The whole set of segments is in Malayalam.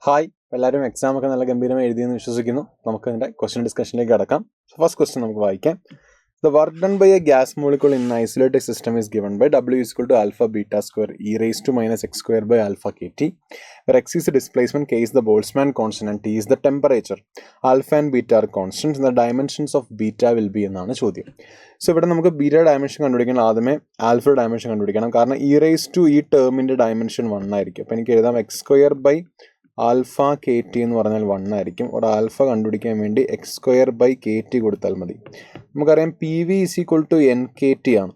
ഹായ്, എല്ലാവരും എക്സാം ഒക്കെ നല്ല ഗംഭീരമായി എഴുതിയെന്ന് വിശ്വസിക്കുന്നു. നമുക്ക് അതിൻ്റെ ക്വസ്റ്റ്യൻ ഡിസ്കഷനിലേക്ക് കടക്കാം. ഫസ്റ്റ് ക്വസ്റ്റ്യൻ നമുക്ക് വായിക്കാം. The work done by a gas molecule in an isolated system is given by W is equal to alpha beta square e raised to minus x square by alpha kt, where x is the displacement, k is the Boltzmann constant and t is the temperature. Alpha and beta are constants and the dimensions of beta will be എന്നാണ് ചോദ്യം. സോ ഇവിടെ നമുക്ക് ബീറ്റ ഡയമെൻഷൻ കണ്ടുപിടിക്കണം. ആദ്യമേ ആൽഫ ഡയമെൻഷൻ കണ്ടുപിടിക്കണം. കാരണം ഇ റേസ് ടു ഈ ടേമിൻ്റെ ഡയമെൻഷൻ 1 ആയിരിക്കും. അപ്പോൾ എനിക്ക് എഴുതാം X square by alpha K T എന്ന് പറഞ്ഞാൽ 1 ആയിരിക്കും. ഒരു ആൽഫ കണ്ടുപിടിക്കാൻ വേണ്ടി X square by K T കൊടുത്താൽ മതി. നമുക്കറിയാം P V is equal to N K T ആണ്.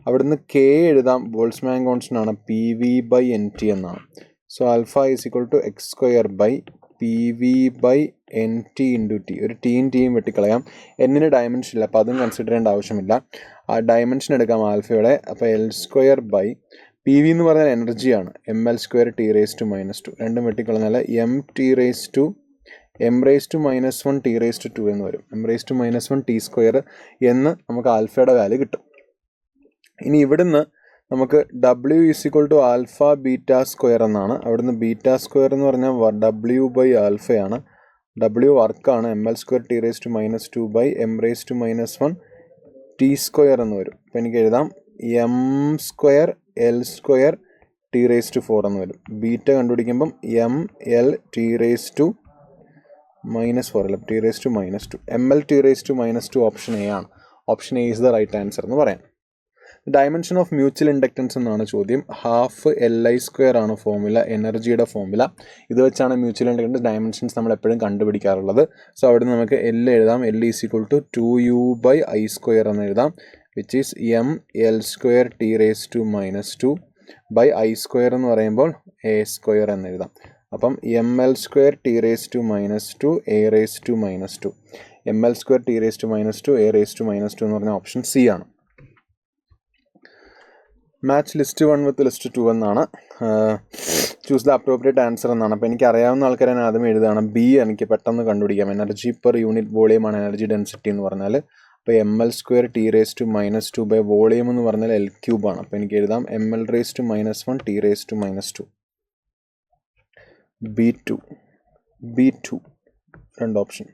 അവിടുന്ന് കെ എഴുതാം, ബോൾട്സ്മാൻ കോൺസ്റ്റന്റ് ആണ്, P V by N T എന്നാണ്. So alpha is equal to X square by P V by N T into T. ഒരു ടീയും ടിയും വെട്ടിക്കളയാം. എന്നിന് ഡയമെൻഷൻ ഇല്ല, അപ്പോൾ അതും കൺസിഡർ ചെയ്യേണ്ട ആവശ്യമില്ല. ആ ഡയമെൻഷൻ എടുക്കാം ആൽഫയുടെ. അപ്പോൾ L square by P V എന്ന് പറഞ്ഞാൽ എനർജിയാണ്, M L square T raise to minus two. രണ്ടും വെട്ടിക്കളഞ്ഞാൽ M T raise to M raise to minus 1 T raise to 2 എന്ന് വരും. M raise to minus 1 T square എന്ന് നമുക്ക് ആൽഫയുടെ വാല്യൂ കിട്ടും. ഇനി ഇവിടുന്ന് നമുക്ക് W is equal to alpha beta square എന്നാണ്. അവിടുന്ന് ബീറ്റ സ്ക്വയർ എന്ന് പറഞ്ഞാൽ ഡബ്ല്യു ബൈ ആൽഫയാണ്. ഡബ്ല്യു വർക്കാണ്. M L square T raise to minus 2 by M raise to minus 1 T square എന്ന് വരും. അപ്പോൾ എനിക്ക് എഴുതാം M square L square T raise to 4 എന്ന് വരും. ബീറ്റ കണ്ടുപിടിക്കുമ്പം M L T raise to minus 4 അല്ല, T raise to minus 2. M L T raise to minus 2 option A ആണ്. Option A is the right answer എന്ന് പറയാം. ഡയമെൻഷൻ ഓഫ് മ്യൂച്വൽ ഇൻഡക്റ്റൻസ് എന്നാണ് ചോദ്യം. ഹാഫ് എൽ ഐ സ്ക്വയർ ആണ് ഫോർമുല, എനർജിയുടെ ഫോർമുല. ഇത് വെച്ചാണ് മ്യൂച്വൽ ഇൻഡക്റ്റൻസ് ഡയമെൻഷൻസ് നമ്മൾ എപ്പോഴും കണ്ടുപിടിക്കാറുള്ളത്. സോ അവിടെ നമുക്ക് എൽ എഴുതാം. L is equal to 2u by I square എന്ന് എഴുതാം, which is M L square T raise to minus 2 by I square എന്ന് പറയുമ്പോൾ എ സ്ക്വയർ എന്ന് എഴുതാം. അപ്പം M L square T raise to minus 2 A raise to minus 2. M L square T raise to minus 2 A raise to minus 2 എന്ന് പറഞ്ഞാൽ ഓപ്ഷൻ സി ആണ്. മാച്ച് ലിസ്റ്റ് 1 വിത്ത് ലിസ്റ്റ് 2 എന്നാണ്. ചൂസ് ദ അപ്രോപ്രിയേറ്റ് ആൻസർ എന്നാണ്. അപ്പോൾ എനിക്ക് അറിയാവുന്ന ആൾക്കാരെ ഞാൻ ആദ്യം എഴുതുകയാണ്. ബി എനിക്ക് പെട്ടെന്ന് കണ്ടുപിടിക്കാം. എനർജി പെർ യൂണിറ്റ് വോളിയമാണ് എനർജി ഡെൻസിറ്റി എന്ന് പറഞ്ഞാൽ. അപ്പോൾ M L square T raise to minus 2 by volume എന്ന് പറഞ്ഞാൽ എൽ ക്യൂബാണ്. അപ്പോൾ എനിക്ക് എഴുതാം M L raise to minus 1 T raise to minus 2. B two രണ്ട് ഓപ്ഷൻ.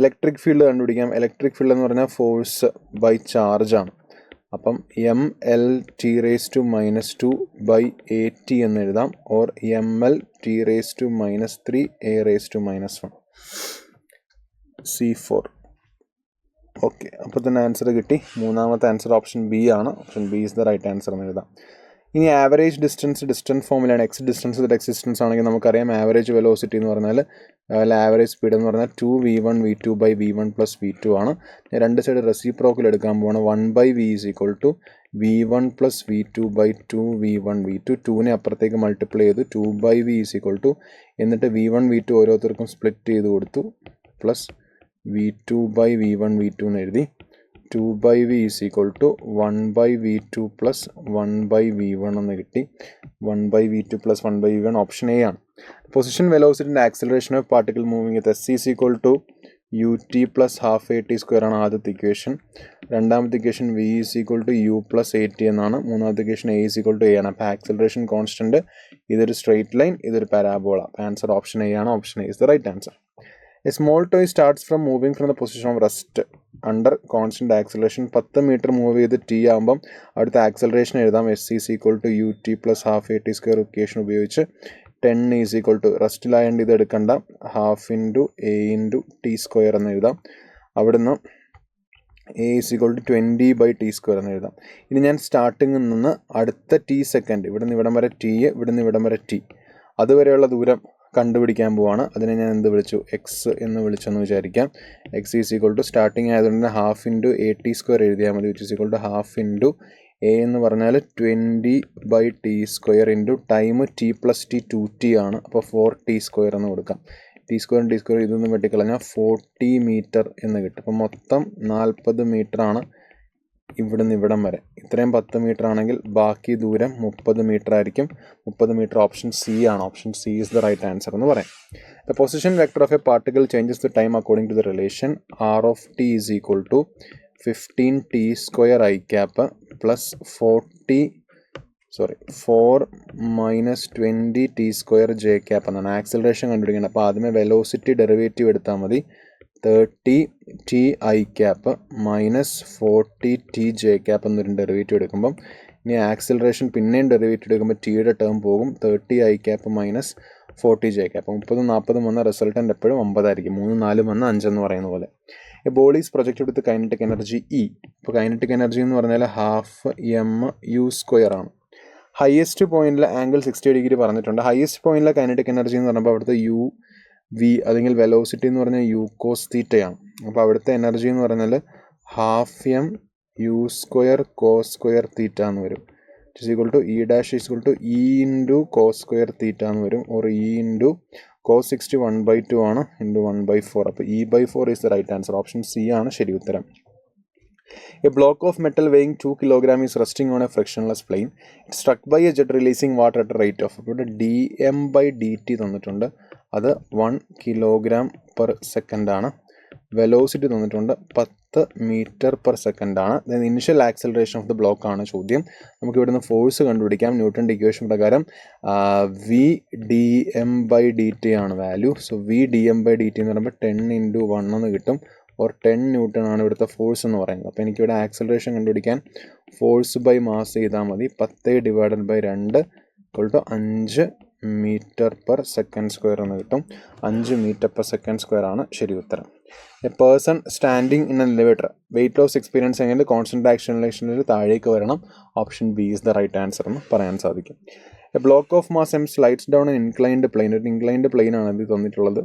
ഇലക്ട്രിക് ഫീൽഡ് കണ്ടുപിടിക്കാം. ഇലക്ട്രിക് ഫീൽഡ് എന്ന് പറഞ്ഞാൽ ഫോഴ്സ് ബൈ ചാർജ് ആണ്. അപ്പം M L T raise to minus 2 by A T എന്ന് എഴുതാം, or M L T raise to minus 3 A raise to minus 1. C4. ഓക്കെ, അപ്പോൾ തന്നെ ആൻസർ കിട്ടി. മൂന്നാമത്തെ ആൻസർ ഓപ്ഷൻ ബി ആണ്. Option B is the right answer എന്ന് എഴുതാം. ഇനി ആവറേജ് ഡിസ്റ്റൻസ് ഫോമിലാണ്. X distance with X distance ആണെങ്കിൽ നമുക്കറിയാം ആവറേജ് വെലോസിറ്റി എന്ന് പറഞ്ഞാൽ ആവറേജ് സ്പീഡ് എന്ന് പറഞ്ഞാൽ 2v1 v2 by v1 plus v2 ആണ്. രണ്ട് സൈഡ് റെസിപ്രോക്കൽ എടുക്കാൻ പോവാണ്. 1 by V is equal to v1 plus v2 by 2v1 v2. 2നെ അപ്പുറത്തേക്ക് മൾട്ടിപ്ലൈ ചെയ്ത് 2 by V is equal to, എന്നിട്ട് v1 v2 ഓരോരുത്തർക്കും സ്പ്ലിറ്റ് ചെയ്ത് കൊടുത്തു, plus v2 by v1 v2 എന്ന് എഴുതി. 2 by V is equal to 1 by v2 plus 1 by v1 എന്ന് കിട്ടി. 1 by v2 plus 1 by v1 option A ആണ്. Position velocity and acceleration of particle moving with S is equal to U T plus half A T square ആണ് ആദ്യത്തെ ഇക്വേഷൻ. രണ്ടാമത്തെ equation V is equal to U plus A T എന്നാണ്. മൂന്നാമത്തെ equation A is equal to A ആണ്. അപ്പോൾ ആക്സിലറേഷൻ കോൺസ്റ്റന്റ്, ഇതൊരു സ്ട്രെയിറ്റ് ലൈൻ, ഇതൊരു പാരാബോള. അപ്പോൾ ആൻസർ ഓപ്ഷൻ എ ആണ്. Option A is the right answer. A small toy starts from moving from the position of rest under constant acceleration. 10 metre move ചെയ്ത് ടി ആകുമ്പം അടുത്ത ആക്സലറേഷൻ എഴുതാം. S is equal to U T plus half A T square equation ഉപയോഗിച്ച് 10 ഈസ് ഈക്വൽ ടു, റെസ്റ്റിലായതുകൊണ്ട് ഇത് എടുക്കണ്ട, half into A into T square എന്ന് എഴുതാം. അവിടുന്ന് A is equal to 20 by T square എന്ന് എഴുതാം. ഇനി ഞാൻ സ്റ്റാർട്ടിങ്ങിൽ നിന്ന് അടുത്ത ടി സെക്കൻഡ്, ഇവിടുന്ന് ഇവിടം വരെ ടി, ഇവിടുന്ന് ഇവിടം വരെ ടി, അതുവരെയുള്ള ദൂരം കണ്ടുപിടിക്കാൻ പോവാണ്. അതിനെ ഞാൻ എന്ത് വിളിച്ചു, എക്സ് എന്ന് വിളിച്ചെന്ന് വിചാരിക്കാം. X is equal to starting ആയതുകൊണ്ട് half into A T square എഴുതിയാൽ മതി, which is equal to half into A എന്ന് പറഞ്ഞാൽ 20 by T square into time T plus T 2t ആണ്. അപ്പോൾ 4t സ്ക്വയർ എന്ന് കൊടുക്കാം. ടി സ്ക്വയറും ടി സ്ക്വയർ ഇതൊന്നും വെട്ടിക്കളഞ്ഞാൽ 40 മീറ്റർ എന്ന് കിട്ടും. അപ്പോൾ മൊത്തം 40 മീറ്റർ ആണ് ഇവിടുന്ന് ഇവിടം വരെ. ഇത്രയും 10 മീറ്റർ ആണെങ്കിൽ ബാക്കി ദൂരം 30 മീറ്റർ ആയിരിക്കും. 30 മീറ്റർ ഓപ്ഷൻ സി ആണ്. Option C is the right answer എന്ന് പറയാം. The position vector of a particle changes the time according to the relation R of T is equal to 15t square I cap plus 40 4 minus 20 T square J cap എന്നാണ് ആക്സിലറേഷൻ കണ്ടുപിടിക്കേണ്ടത്. അപ്പോൾ ആദ്യമേ വെലോസിറ്റി ഡെറിവേറ്റീവ് എടുത്താൽ മതി. 30 T I cap minus 40 T J cap എന്നൊരു ഡെറിവേറ്റീവ് എടുക്കുമ്പം ഇനി ആക്സിലറേഷൻ പിന്നെയും ഡെറിവേറ്റീവ് എടുക്കുമ്പോൾ ടിയുടെ ടേം പോകും. 30 I cap minus 40 J cap. 30 40 വന്ന റിസൾട്ടൻ്റ് എപ്പോഴും 9 ആയിരിക്കും. 3 4 വന്ന് 5 എന്ന് പറയുന്ന പോലെ. A body is projected with kinetic energy E. ഇപ്പോൾ കൈനറ്റിക് എനർജി എന്ന് പറഞ്ഞാൽ ഹാഫ് എം യു സ്ക്വയർ ആണ്. ഹയസ്റ്റ് പോയിന്റിൽ ആംഗിൾ 60 ഡിഗ്രി പറഞ്ഞിട്ടുണ്ട്. ഹയസ്റ്റ് പോയിന്റിലെ കൈനറ്റിക് എനർജി എന്ന് പറയുമ്പോൾ അവിടുത്തെ യു വി അല്ലെങ്കിൽ വെലോസിറ്റി എന്ന് പറഞ്ഞാൽ യു കോസ് തീറ്റയാണ്. അപ്പോൾ അവിടുത്തെ എനർജി എന്ന് പറഞ്ഞാൽ half M U square cos square theta എന്ന് വരും. It equal to E dash equal to E into cos square theta എന്ന് വരും. ഓർ ഇ ഇൻറ്റു കോസ് 60 1/2 ആണ് ഇൻറ്റു 1/4. അപ്പോൾ E/4 is the right answer. Option C ആണ് ശരി ഉത്തരം. A block of metal weighing 2 kg is resting on a frictionless plane. It's struck by a jet releasing water at a rate of ഇവിടെ dm/dt തന്നിട്ടുണ്ട്. അത് 1 kg/s ആണ്. വെലോസിറ്റി തന്നിട്ടുണ്ട് 10 m/s ആണ്. Then initial acceleration of the block ആണ് ചോദ്യം. നമുക്ക് ഇവിടുന്ന് ഫോഴ്സ് കണ്ടുപിടിക്കാം. ന്യൂട്ടൻ്റെ ഇക്വേഷൻ പ്രകാരം V D M by D T ആണ് value. So V D M by D T എന്ന് പറയുമ്പോൾ 10 × 1 എന്ന് കിട്ടും. ഓർ 10 ന്യൂട്ടൺ ആണ് ഇവിടുത്തെ ഫോഴ്സ് എന്ന് പറയുന്നത്. അപ്പോൾ എനിക്കിവിടെ ആക്സലറേഷൻ കണ്ടുപിടിക്കാൻ ഫോഴ്സ് ബൈ മാസ് ചെയ്താൽ മതി. 10 ഡിവൈഡഡ് ബൈ 2 = 5 m/s² എന്ന് കിട്ടും. 5 m/s² ആണ് ശരി ഉത്തരം. A person standing in an elevator weight loss experience എങ്കിൽ കോൺസ്റ്റന്റ് ആക്സിലറേഷനിൽ താഴേക്ക് വരണം. Option B is the right answer എന്ന് പറയാൻ സാധിക്കും. A block of mass M slides down an inclined plane. ഒരു ഇൻക്ലൈൻഡ് പ്ലെയിൻ ആണ് ഇത് തന്നിട്ടുള്ളത്.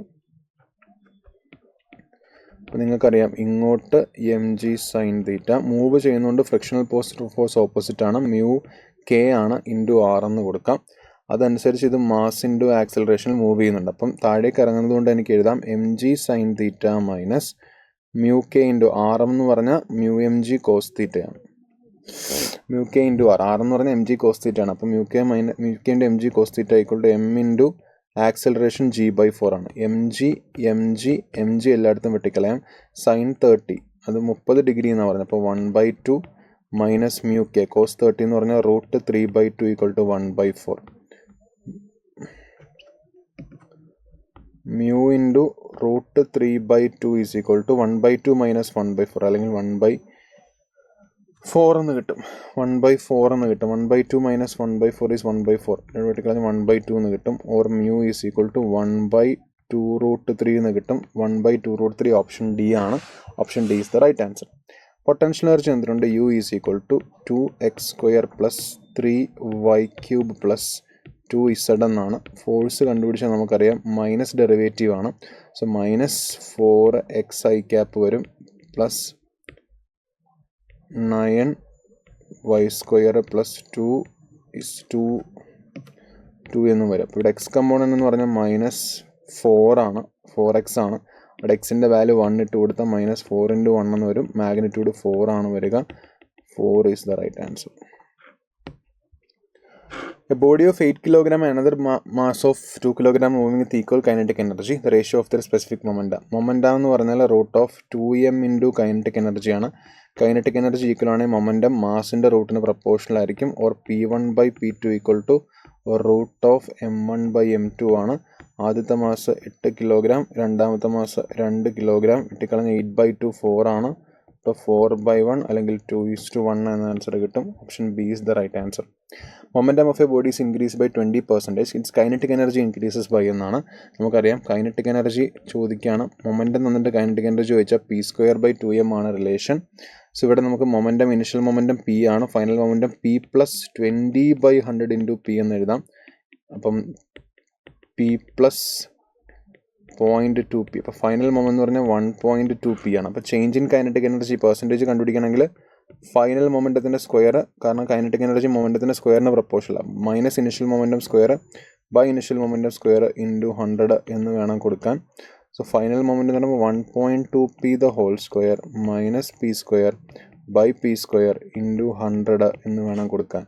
അപ്പോൾ നിങ്ങൾക്കറിയാം ഇങ്ങോട്ട് M G sine theta move ചെയ്യുന്നതുകൊണ്ട് ഫ്രിക്ഷണൽ ഫോഴ്സ് ഓപ്പോസിറ്റ് ആണ്. മ്യൂ കെ ആണ് ഇൻറ്റു ആർ എന്ന് കൊടുക്കാം. അതനുസരിച്ച് ഇത് മാസ് ഇൻറ്റു ആക്സിലറേഷനിൽ മൂവ് ചെയ്യുന്നുണ്ട്. അപ്പം താഴേക്ക് ഇറങ്ങുന്നത് കൊണ്ട് എനിക്ക് എഴുതാം M G sine theta minus mu K into R എന്ന് പറഞ്ഞാൽ മ്യൂ എം ജി കോസ് തീറ്റയാണ്. മ്യൂ കെ ഇൻറ്റു ആർ എന്ന് പറഞ്ഞാൽ എം ജി കോസ് തീറ്റയാണ്. അപ്പം mu K into M G cos theta = M into acceleration g/4 ആണ്. എം ജി എല്ലായിടത്തും വെട്ടിക്കളയാം. സൈൻ 30 അത് 30 ഡിഗ്രി എന്നാണ് പറഞ്ഞത്. അപ്പോൾ 1/2 മൈനസ് മ്യൂ കെ കോസ് 30 എന്ന് പറഞ്ഞാൽ √3/2 = 1/4. Mu into √3/2 is equal to 1/2 minus 1/4 അല്ലെങ്കിൽ 1/4 എന്ന് കിട്ടും. 1/4 എന്ന് കിട്ടും. 1/2 മൈനസ് 1/4 ഈസ് 1/4. വെട്ടിക്കളഞ്ഞ് 1/2 എന്ന് കിട്ടും. Or mu is equal to 1/2√3 എന്ന് കിട്ടും. 1/2√3 ഓപ്ഷൻ ഡി ആണ്. Option D is the right answer. Potential energy എന്തിനുണ്ട്? U is equal to 2x² + 3y³ + 2z എന്നാണ്. ഫോഴ്സ് കണ്ടുപിടിച്ചാൽ നമുക്കറിയാം മൈനസ് ഡെറിവേറ്റീവ് ആണ്. സോ മൈനസ് 4xi ക്യാപ്പ് വരും പ്ലസ് 9y² + 2 എന്നും വരും. അപ്പോൾ ഇവിടെ എക്സ് കമ്പോണൻ്റ് എന്ന് പറഞ്ഞാൽ -4 ആണ്. 4x ആണ്. അവിടെ എക്സിൻ്റെ വാല്യൂ 1 ഇട്ട് കൊടുത്താൽ -4 × 1 എന്ന് വരും. മാഗ്നിറ്റ്യൂഡ് 4 ആണ് വരിക. 4 is the right answer. A body of 8 kg and another mass of 2 kg moving with equal kinetic energy. The ratio of their specific momentum. Momentum എന്ന് പറഞ്ഞാൽ √2m × kinetic energy ആണ്. കൈനറ്റിക് എനർജി ഈക്വൽ ആണെങ്കിൽ മൊമെൻറ്റം മാസിൻ്റെ റൂട്ടിന് പ്രപ്പോർഷണൽ ആയിരിക്കും. ഓർ P1/P2 = √m1/m2 ആണ്. ആദ്യത്തെ മാസ് 8 kg, രണ്ടാമത്തെ മാസ് 2 kg. ഇട്ടിക്കളഞ്ഞ് 8/2 4 ആണ്. അപ്പോൾ 4/1 അല്ലെങ്കിൽ 2:1 എന്ന ആൻസർ കിട്ടും. Option B is the right answer. Momentum of a body is increase by 20%. Its kinetic energy increases by എന്നാണ്. നമുക്കറിയാം കൈനറ്റിക് എനർജി ചോദിക്കുകയാണ്. മൊമെൻറ്റം തന്നിട്ട് കൈനറ്റിക് എനർജി ചോദിച്ചാൽ P²/2m ആണ് റിലേഷൻ. സോ ഇവിടെ നമുക്ക് മൊമെൻറ്റം ഇനിഷ്യൽ മൊമെൻറ്റം P ആണ്. ഫൈനൽ മൊമെൻറ്റം P + 20/100 × P എന്ന് എഴുതാം. അപ്പം P + 0.2p. അപ്പോൾ ഫൈനൽ മൊമെൻറ്റ് എന്ന് പറഞ്ഞാൽ 1.2p ആണ്. അപ്പോൾ change in kinetic energy percentage കണ്ടുപിടിക്കണമെങ്കിൽ ഫൈനൽ മൊമെൻറ്റത്തിൻ്റെ സ്ക്വയർ, കാരണം കൈനറ്റിക് എനർജി മൊമെൻറ്റത്തിൻ്റെ സ്ക്വയറിന് പ്രപ്പോർഷണലാണ്, minus initial momentum square by initial momentum square × 100 എന്ന് വേണം കൊടുക്കാൻ. സോ ഫൈനൽ മൊമെൻറ്റ് എന്ന് പറയുമ്പോൾ 1.2p the whole square minus p² by p² × 100 എന്ന് വേണം കൊടുക്കാൻ.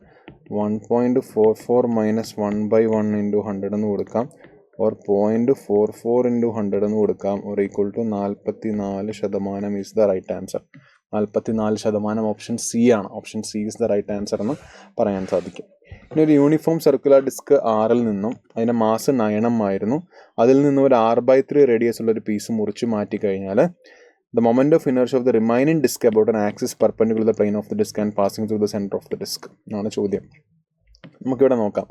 1.44 മൈനസ് 1/1 × 100 എന്ന് കൊടുക്കാം. ഓർ 0.44 × 100 എന്ന് കൊടുക്കാം. Or equal to 44% is the right answer. 44% option C ആണ്. Option C is the right answer എന്ന് പറയാൻ സാധിക്കും. ഇനി ഒരു യൂണിഫോം സർക്കുലർ ഡിസ്ക് ആറിൽ നിന്നും അതിൻ്റെ മാസ് 9m ആയിരുന്നു. അതിൽ നിന്നും ഒരു 6/3 റേഡിയസ് ഉള്ള ഒരു പീസ് മുറിച്ച് മാറ്റി കഴിഞ്ഞാൽ the moment of inertia of the remaining disk about an axis perpendicular to the plane of the disk and passing through the center of the disk എന്നാണ് ചോദ്യം. നമുക്കിവിടെ നോക്കാം.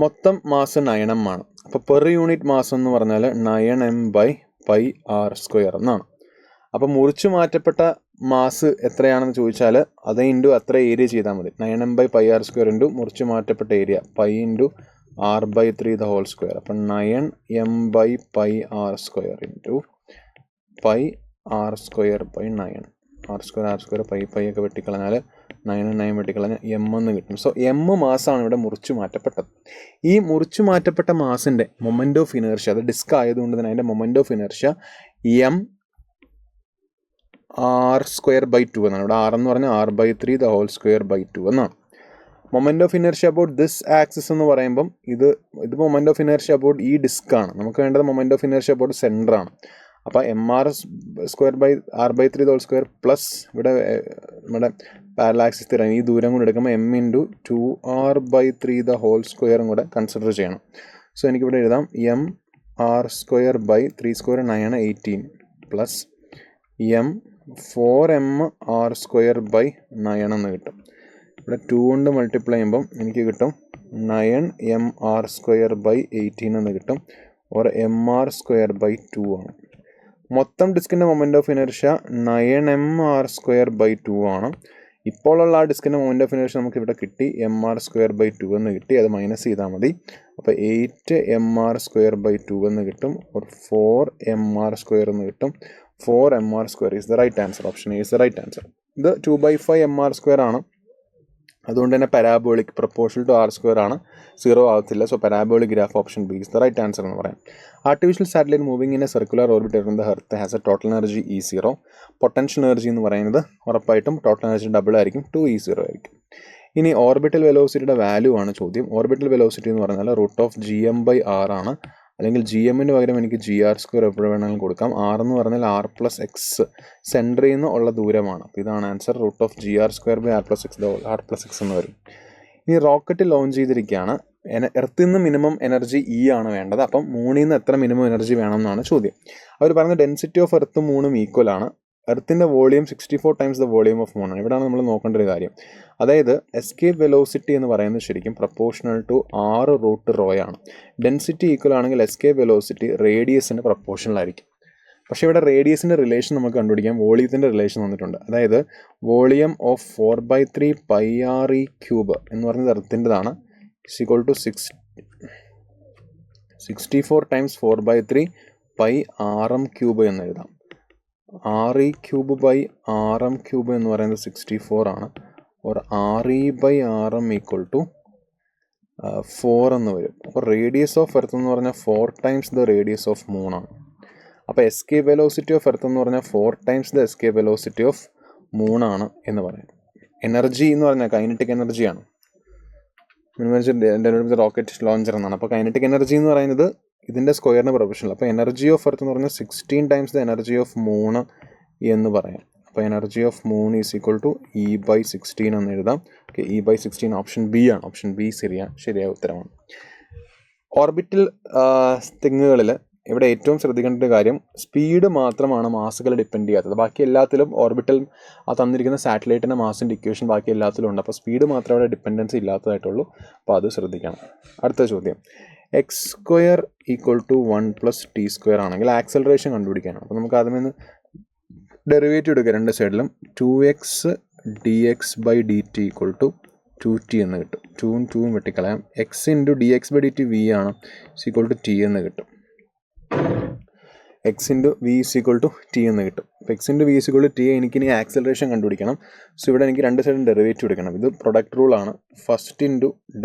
മൊത്തം മാസ് 9m ആണ്. അപ്പോൾ പെർ യൂണിറ്റ് മാസ് എന്ന് പറഞ്ഞാൽ 9m/πr² എന്നാണ്. അപ്പോൾ മുറിച്ചു മാറ്റപ്പെട്ട മാസ് എത്രയാണെന്ന് ചോദിച്ചാൽ അത് ഇൻറ്റു അത്ര ഏരിയ ചെയ്താൽ മതി. 9m/πr² ഇൻറ്റു മുറിച്ചു മാറ്റപ്പെട്ട area pi into r/3 the whole square. അപ്പം 9m/πr² into pi r²/9. r² pi ഒക്കെ വെട്ടിക്കളഞ്ഞാൽ 9 വെട്ടിക്കളഞ്ഞാൽ m എന്ന് കിട്ടും. സോ m മാസമാണ് ഇവിടെ മുറിച്ചു മാറ്റപ്പെട്ടത്. ഈ മുറിച്ചു മാറ്റപ്പെട്ട മാസിൻ്റെ മൊമെൻ്റ് ഓഫ് ഇനേർഷ്യ, അത് ഡിസ്ക് ആയതുകൊണ്ട് തന്നെ അതിൻ്റെ moment of inertia m r²/2 എന്നാണ്. ഇവിടെ r എന്ന് പറഞ്ഞാൽ r/3 the whole square/2 എന്നാണ്. Moment of inertia about this axis എന്ന് പറയുമ്പം ഇത് മൊമെൻ്റ് ഓഫ് ഇനേർഷ്യ അബൌട്ട് ഈ ഡിസ്ക് ആണ്. നമുക്ക് വേണ്ടത് moment of inertia about centre ആണ്. അപ്പോൾ mr²/r/3 the whole square plus ഇവിടെ നമ്മുടെ പാരലാക്സിസ് തിരം ഈ ദൂരം കൂടെ എടുക്കുമ്പോൾ m into 2r/3 the whole square കൂടെ കൺസിഡർ ചെയ്യണം. സോ എനിക്കിവിടെ എഴുതാം m r²/3² 9 18 plus m 4mr²/9 എന്ന് കിട്ടും. ഇവിടെ 2 കൊണ്ട് മൾട്ടിപ്ലൈ ചെയ്യുമ്പം എനിക്ക് കിട്ടും 9mr²/18 എന്ന് കിട്ടും. ഓർ mr²/2 ആണ്. മൊത്തം ഡിസ്കിൻ്റെ മൊമെൻ്റ് ഓഫ് ഇനർഷ്യ 9mr²/2 ആണ്. ഇപ്പോഴുള്ള ആ ഡിസ്കിൻ്റെ മൊമെൻ്റ് ഓഫ് ഇനർഷ്യ നമുക്ക് ഇവിടെ കിട്ടി mr²/2 എന്ന് കിട്ടി. അത് മൈനസ് ചെയ്താൽ മതി. അപ്പോൾ 8mr²/2 എന്ന് കിട്ടും. ഓർ 4mr² എന്ന് കിട്ടും. 4mr² is the right answer. Option A is the right answer. ഇത് 2/5 mr² ആണ്. അതുകൊണ്ട് തന്നെ പാരാബോളിക് പ്രൊപ്പോർഷണൽ ടു r² ആണ്, 0 ആകത്തില്ല. So parabolic graph option B is the right answer എന്ന് പറയാം. Artificial satellite moving in a circular orbit around the earth has a total energy E0. Potential energy എന്ന് പറയുന്നത് ഉറപ്പായിട്ടും ടോട്ടൽ എനർജി ഡബിൾ ആയിരിക്കും, 2E0 ആയിരിക്കും. ഇനി ഓർബിറ്റൽ വെലോസിറ്റിയുടെ വാല്യൂ ആണ് ചോദ്യം. ഓർബിറ്റൽ വെലോസിറ്റി എന്ന് പറഞ്ഞാൽ √g m/r ആണ്. അല്ലെങ്കിൽ gmന് പകരം എനിക്ക് gr² എപ്പോഴും വേണമെങ്കിലും കൊടുക്കാം. r എന്ന് പറഞ്ഞാൽ r+x സെൻറ്ററിൽ നിന്ന് ഉള്ള ദൂരമാണ്. അപ്പോൾ ഇതാണ് ആൻസർ. √gr²/r+x എന്ന് വരും. ഇനി റോക്കറ്റ് ലോഞ്ച് ചെയ്തിരിക്കുകയാണ്. എർത്തിൽ നിന്ന് മിനിമം എനർജി E ആണ് വേണ്ടത്. അപ്പം മൂണിൽ നിന്ന് എത്ര മിനിമം എനർജി വേണം എന്നാണ് ചോദ്യം. അവർ പറയുന്നത് ഡെൻസിറ്റി ഓഫ് എർത്തും മൂണും ഈക്വൽ ആണ്. എർത്തിൻ്റെ volume 64 times the volume of moon ആണ്. ഇവിടെയാണ് നമ്മൾ നോക്കേണ്ട ഒരു കാര്യം. അതായത് എസ്കേപ്പ് വെലോസിറ്റി എന്ന് പറയുന്നത് ശരിക്കും പ്രപ്പോർഷണൽ ടു r√ρ ആണ്. ഡെൻസിറ്റി ഈക്വൽ ആണെങ്കിൽ എസ്കേപ്പ് വെലോസിറ്റി റേഡിയസിന് പ്രപ്പോർഷണൽ ആയിരിക്കും. പക്ഷേ ഇവിടെ റേഡിയസിൻ്റെ റിലേഷൻ നമുക്ക് കണ്ടുപിടിക്കാം. വോളിയത്തിൻ്റെ റിലേഷൻ വന്നിട്ടുണ്ട്. അതായത് വോളിയം ഓഫ് 4/3 πre³ എന്ന് പറയുന്നത് എർത്തിൻ്റെതാണ്. = 64 ടൈംസ് 4/3 πrm³ എന്ന് എഴുതാം. re³ എന്ന് പറയുന്നത് 64 ആണ്. ഓർ re/rm = 4 എന്ന് വരും. അപ്പോൾ റേഡിയസ് ഓഫ് എർത്ത് എന്ന് പറഞ്ഞാൽ 4 times the radius of moon ആണ്. അപ്പോൾ എസ്കേപ്പ് വെലോസിറ്റി ഓഫ് എർത്ത് എന്ന് പറഞ്ഞാൽ 4 times the escape velocity of moon ആണ് എന്ന് പറയാം. എനർജി എന്ന് പറഞ്ഞാൽ കൈനറ്റിക് എനർജിയാണ്. റോക്കറ്റ് ലോഞ്ചർ എന്നാണ്. അപ്പോൾ കൈനറ്റിക് എനർജി എന്ന് പറയുന്നത് ഇതിൻ്റെ സ്ക്വയറിന് പ്രൊപ്പോർഷണൽ. അപ്പോൾ എനർജി ഓഫ് എർത്ത് എന്ന് പറഞ്ഞാൽ 16 times the energy of moon എന്ന് പറയാം. അപ്പോൾ energy of moon is = E/16 എന്ന് എഴുതാം. ഓക്കെ, E/16 ഓപ്ഷൻ ബി ആണ്. ഓപ്ഷൻ ബി ശരിയായ ഉത്തരമാണ്. ഓർബിറ്റൽ തിങ്ങുകളിൽ ഇവിടെ ഏറ്റവും ശ്രദ്ധിക്കേണ്ട കാര്യം സ്പീഡ് മാത്രമാണ് മാസുകൾ ഡിപ്പെൻഡ് ചെയ്യാത്തത്. ബാക്കി എല്ലാത്തിലും ഓർബിറ്റൽ തന്നിരിക്കുന്ന സാറ്റലൈറ്റിൻ്റെ മാസിൻ്റെ ഇക്വേഷൻ ബാക്കി എല്ലാത്തിലും ഉണ്ട്. അപ്പോൾ സ്പീഡ് മാത്രമേ അവിടെ ഡിപ്പെൻഡൻസി ഇല്ലാത്തതായിട്ടുള്ളൂ. അപ്പോൾ അത് ശ്രദ്ധിക്കണം. അടുത്ത ചോദ്യം, x² = 1 + t² ആണെങ്കിൽ ആക്സലറേഷൻ കണ്ടുപിടിക്കാനാണ്. അപ്പോൾ നമുക്ക് ആദ്യമേ ഡെറിവേറ്റീവ് എടുക്കുക. രണ്ട് സൈഡിലും 2x dx/dt = 2t എന്ന് കിട്ടും. 2ഉം 2ഉം വെട്ടിക്കളയാം. x × dx/dt v ആണ്, = t എന്ന് കിട്ടും. x × v = t എന്ന് കിട്ടും. അപ്പോൾ x × v = t. എനിക്കിനി ആക്സലറേഷൻ കണ്ടുപിടിക്കണം. സോ ഇവിടെ എനിക്ക് രണ്ട് സൈഡും ഡെറിവേറ്റീവ് എടുക്കണം. ഇത് പ്രൊഡക്റ്റ് റൂൾ ആണ്. First ×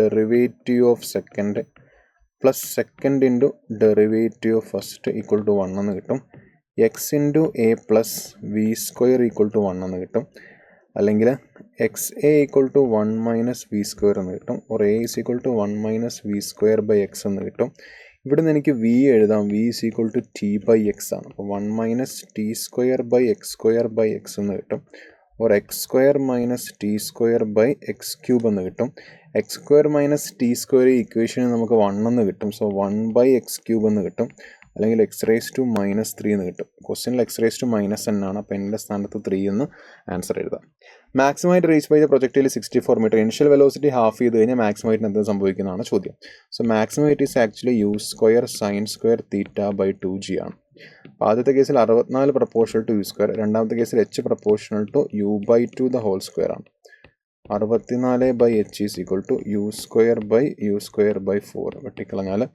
derivative of second plus second × derivative of first = 1 എന്ന് കിട്ടും. x × a + v² = 1 എന്ന് കിട്ടും. അല്ലെങ്കിൽ xa = 1 - v² എന്ന് കിട്ടും. ഓർ a = 1 - v²/x എന്ന് കിട്ടും. ഇവിടെ നിന്ന് എനിക്ക് v എഴുതാം. v = t/x ആണ്. അപ്പോൾ 1 - t²/x² എന്ന് കിട്ടും. ഓർ x² - t²/x³ എന്ന് കിട്ടും. X square minus t square equation നമുക്ക് 1 എന്ന് കിട്ടും. സോ 1/x³ എന്ന് കിട്ടും, അല്ലെങ്കിൽ x⁻³ എന്ന് കിട്ടും. ക്വസ്റ്റ്യനിൽ x⁻n ആണ്, അപ്പോൾ എൻ്റെ സ്ഥാനത്ത് 3 എന്ന് ആൻസർ എഴുതാം. Maximum height reach by the projectile 64 metre. Initial velocity half ചെയ്ത് കഴിഞ്ഞാൽ മാക്സിമം ഹൈറ്റിന് എന്ത് സംഭവിക്കുന്നതാണ് ചോദ്യം. So maximum height is actually u² sin²θ/2g ആണ്. അപ്പോൾ ആദ്യത്തെ കേസിൽ 64 പ്രപ്പോർഷണൽ ടു u², രണ്ടാമത്തെ കേസിൽ h പ്രപ്പോർഷണൽ ടു u/2² ആണ്. 64/h u²/u²/4 വെട്ടിക്കളഞ്ഞാൽ h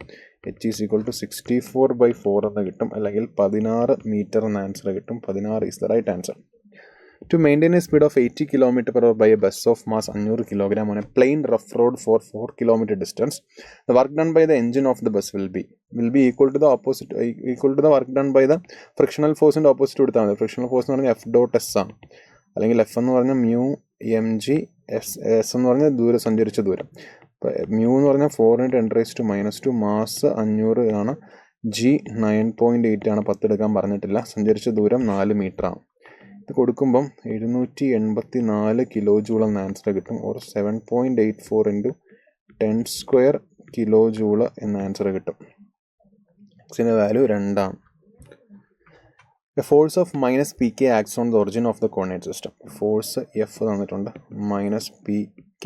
=64/4 എന്ന് കിട്ടും, അല്ലെങ്കിൽ 16 മീറ്റർ എന്ന് ആൻസർ കിട്ടും. 16 is the right answer. To maintain a speed of 80 km/h by a bus of mass 500 kg on a plain rough road for 4 km distance, the work done by the engine of the bus will be equal to the work done by the frictional force and opposite കൊടുത്താൽ മതി. ഫ്രിക്ഷണൽ ഫോഴ്സ് എന്ന് പറഞ്ഞാൽ F.S ആണ്, അല്ലെങ്കിൽ F എന്ന് പറഞ്ഞാൽ μmg, s എന്ന് പറഞ്ഞാൽ ദൂരം, സഞ്ചരിച്ച ദൂരം. ഇപ്പോൾ മ്യൂ എന്ന് പറഞ്ഞാൽ 4 × 10⁻², മാസ് 500 ആണ്, g 9.8 ആണ്, 10 എടുക്കാൻ പറഞ്ഞിട്ടില്ല, സഞ്ചരിച്ച ദൂരം 4 മീറ്റർ ആണ്. ഇത് കൊടുക്കുമ്പം 784 kJ എന്ന ആൻസർ കിട്ടും, ഓർ 7.84 × 10² kJ എന്ന ആൻസർ കിട്ടും. എക്സിൻ്റെ വാല്യൂ 2 ആണ്. A force of -pk acts on the origin of the coordinate system. Force F തന്നിട്ടുണ്ട്, -pk.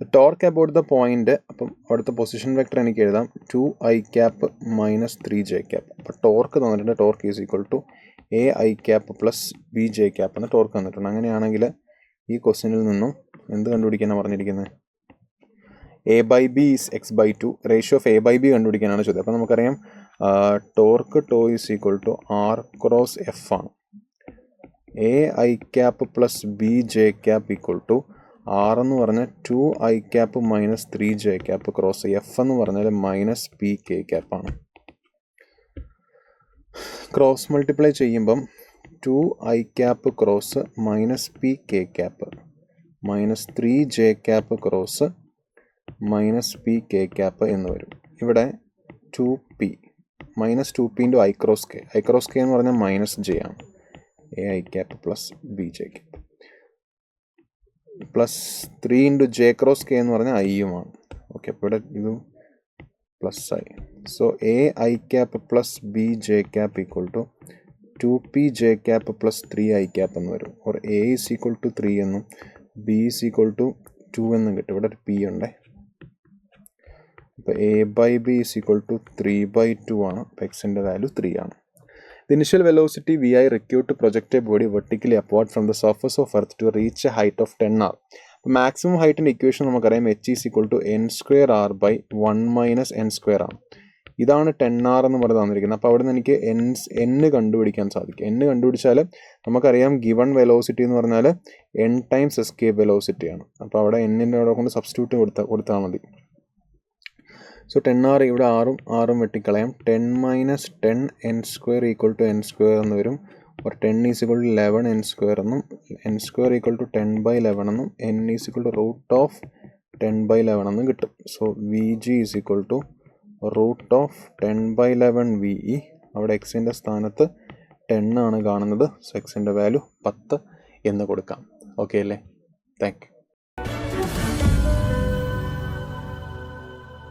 The torque about the point, അപ്പം അവിടുത്തെ പൊസിഷൻ വെക്ടർ എനിക്ക് എഴുതാം 2i cap - 3j cap. അപ്പോൾ ടോർക്ക് തന്നിട്ടുണ്ട്, torque is equal to ai cap plus bj cap എന്ന് ടോർക്ക് തന്നിട്ടുണ്ട്. അങ്ങനെയാണെങ്കിൽ ഈ ക്വസ്റ്റ്യനിൽ നിന്നും എന്ത് കണ്ടുപിടിക്കാനാണ് പറഞ്ഞിരിക്കുന്നത്? a/b is x/2, ratio of a/b കണ്ടുപിടിക്കാനാണ് ചോദ്യം. അപ്പോൾ നമുക്കറിയാം torque tau is equal to r×f ആണ്. ai cap plus bj cap equal to r എന്ന് പറഞ്ഞാൽ 2i cap - 3j cap cross f എന്ന് പറഞ്ഞാൽ -pk cap ആണ്. ക്രോസ് മൾട്ടിപ്ലൈ ചെയ്യുമ്പം 2i cap cross -pk cap -3j cap cross -pk cap എന്ന് വരും. ഇവിടെ 2p -2p × i cross k എന്ന് പറഞ്ഞാൽ -j ആണ്. ai cap plus bj cap plus 3 × j cross k എന്ന് പറഞ്ഞാൽ i-യുമാണ്. ഓക്കെ, അപ്പോൾ ഇവിടെ ഇതും plus i. So ai cap plus bj cap equal to 2pj cap plus 3i cap എന്ന് വരും. Or a is equal to 3 എന്നും b ഈസ് ഈക്വൽ ടു 2 എന്നും കിട്ടും. ഇവിടെ ഒരു p ഉണ്ട്. അപ്പോൾ a/b ഈസ് ഈക്വൽ ടു 3/2 ആണ്. അപ്പോൾ എക്സിൻ്റെ വാല്യൂ 3 ആണ്. The initial velocity vi required to project a body vertically upward from the surface of earth to reach a height of 10 r. Maximum ഹൈറ്റിൻ്റെ ഇക്വേഷൻ നമുക്കറിയാം h =n²r/1 - n² ആണ്. ഇതാണ് 10r എന്ന് പറഞ്ഞ് തന്നിരിക്കുന്നത്. അപ്പോൾ അവിടെ നിന്ന് എനിക്ക് n കണ്ടുപിടിക്കാൻ സാധിക്കും. n കണ്ടുപിടിച്ചാൽ നമുക്കറിയാം ഗിവൺ വെലോസിറ്റി എന്ന് പറഞ്ഞാൽ n ടൈംസ് എസ്കേപ്പ് വെലോസിറ്റി ആണ്. അപ്പോൾ അവിടെ n-ൻ്റെ അവിടെ കൊണ്ട് സബ്സ്റ്റിറ്റ്യൂട്ട് കൊടുത്താൽ മതി. സോ 10r, ഇവിടെ ആറും വെട്ടിക്കളയാം. 10 - 10 n² ഈക്വൽ ടു n² എന്ന് വരും. or 10 is equal to 11 n² എന്നും n² ഈക്വൽ ടു 10/11 എന്നും n ഈസ് ഈക്വൽ ടു √10/11 എന്നും കിട്ടും. So vg is equal to √10/11 ve. അവിടെ എക്സിൻ്റെ സ്ഥാനത്ത് 10 ആണ് കാണുന്നത്. സോ എക്സിൻ്റെ വാല്യൂ 10 എന്ന് കൊടുക്കാം. ഓക്കെ അല്ലേ? Thank you.